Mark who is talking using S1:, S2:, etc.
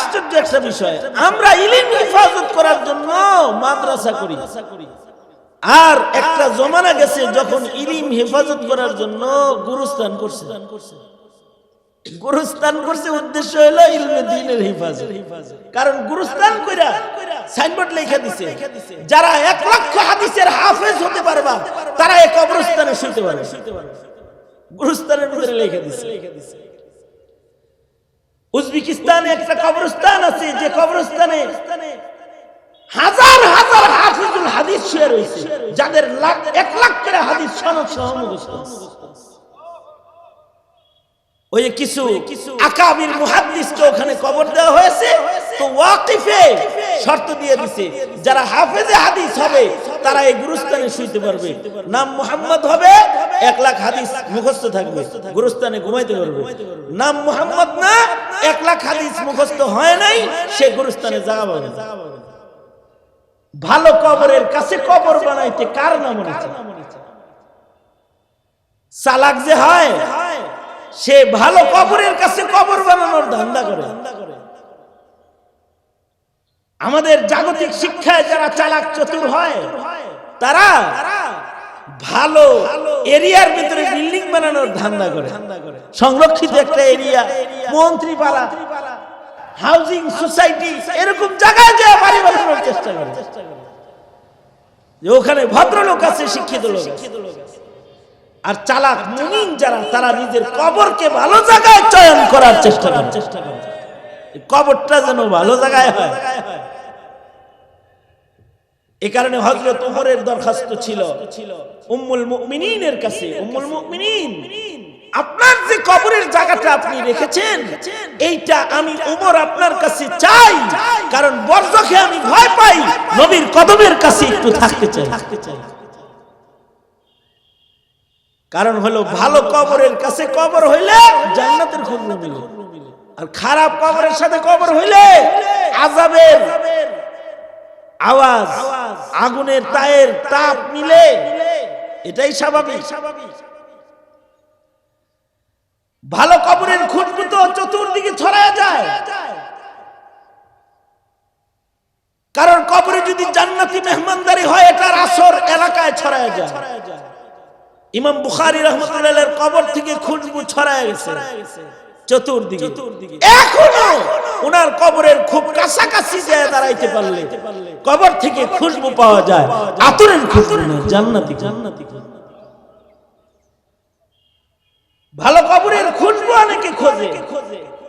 S1: আশ্চর্য একটা বিষয়, আমরা ইলম হেফাজত করার জন্য মাদ্রাসা করি, আর একটা জমানা গেছে যখন ইলম হেফাজত করার জন্য গুরুস্থান করছে। গুরুস্থান করছে উদ্দেশ্য হলো ইলমে দ্বীনের হেফাজত। কারণ গুরুস্থান কইরা সাইনবোর্ড লিখে দিছে, যারা 1 লক্ষ হাদিসের হাফেজ হতে পারবা তারা এই কবরস্থানে শুইতে পারবে। গুরুস্থানের ভিতরে লিখে দিছে। উজবেকিস্তানে একটা কবরস্থান আছে, যে কবরস্থানে হাজার হাজার হাফিজুল হাদিস শুয়ে রয়েছে, যাদের 1 লাখ করে হাদিস সনদ সহ মুখস্থ। ওই কিছু আকাবির মুহাদ্দিসকে ওখানে কবর দেওয়া হয়েছে, তো ওয়াকিফে শর্ত দিয়ে দিছে যারা হাফেজে হাদিস হবে তারা এই গুরুস্থানে শুইতে পারবে। নাম মুহাম্মদ হবে, 1 লাখ হাদিস মুখস্থ থাকবে, গুরুস্থানে ঘুমাইতে পারবে। নাম মুহাম্মদ না, 1 লাখ হাদিস মুখস্থ হয় নাই, সে গুরুস্থানে যাওয়া পাবে। ভালো কবরের কাছে কবর বানাইতে কার নাম মনেছে? চালাক যে হয় সে ভালো কবরের কাছে কবর বানানোর ধান্দা করে। আমাদের জাগতিক শিক্ষায় যারা চালাক চতুর হয় তারা ভালো এরিয়ার ভিতরে বিল্ডিং বানানোর ধান্দা করে। সংরক্ষিত একটা এরিয়া, মন্ত্রীপাড়া, হাউজিং সোসাইটি, এরকম জায়গায় যে বাড়ি বানানোর চেষ্টা করে, যে ওখানে ভদ্রলোক আছে, শিক্ষিত লোক আছে। আর চালাক মুমিন যারা, তারা নিজের কবরকে ভালো জায়গায় চয়ন করার চেষ্টা করে, কবরটা যেন ভালো জায়গায় হয়। এই কারণে হযরত ওমরের দরখাস্ত ছিল উম্মুল মুমিনিনের কাছে, উম্মুল মুমিনিন, আপনার যে কবরের জায়গাটা আপনি রেখেছেন, এইটা আমি ওমর আপনার কাছে চাই, কারণ বরজখে আমি ভয় পাই, নবীর কদমের কাছে একটু থাকতে চাই। কারণ হলো ভালো কবরের কাছে কবর হইলে জান্নাতের খুশবু মিলে, আর খারাপ কবরের সাথে কবর হইলে আযাবের আওয়াজ, আগুনের তায়ের তাপ মিলে, এটাই স্বাভাবিক। ভালো কবরের খুশবু তো চতুর্দিকে ছড়ায় যায়, কারণ কবরে যদি জান্নাতি মেহমানদারি হয় এটার আসর এলাকায় ছড়ায় যায়। ইমাম বুখারী রাহমাতুল্লাহ আলাইহির কবর থেকে খুশবু ছড়ায় গেছে চতুর্দিকে। এখনো ওনার কবরের খুব কাছাকাছি যায় দাঁড়াইতে পারলে কবর থেকে খুশবু পাওয়া যায়, আতরের খুশবু না, জান্নাতি। ভালো কবরের খুশবু অনেকে খোঁজে,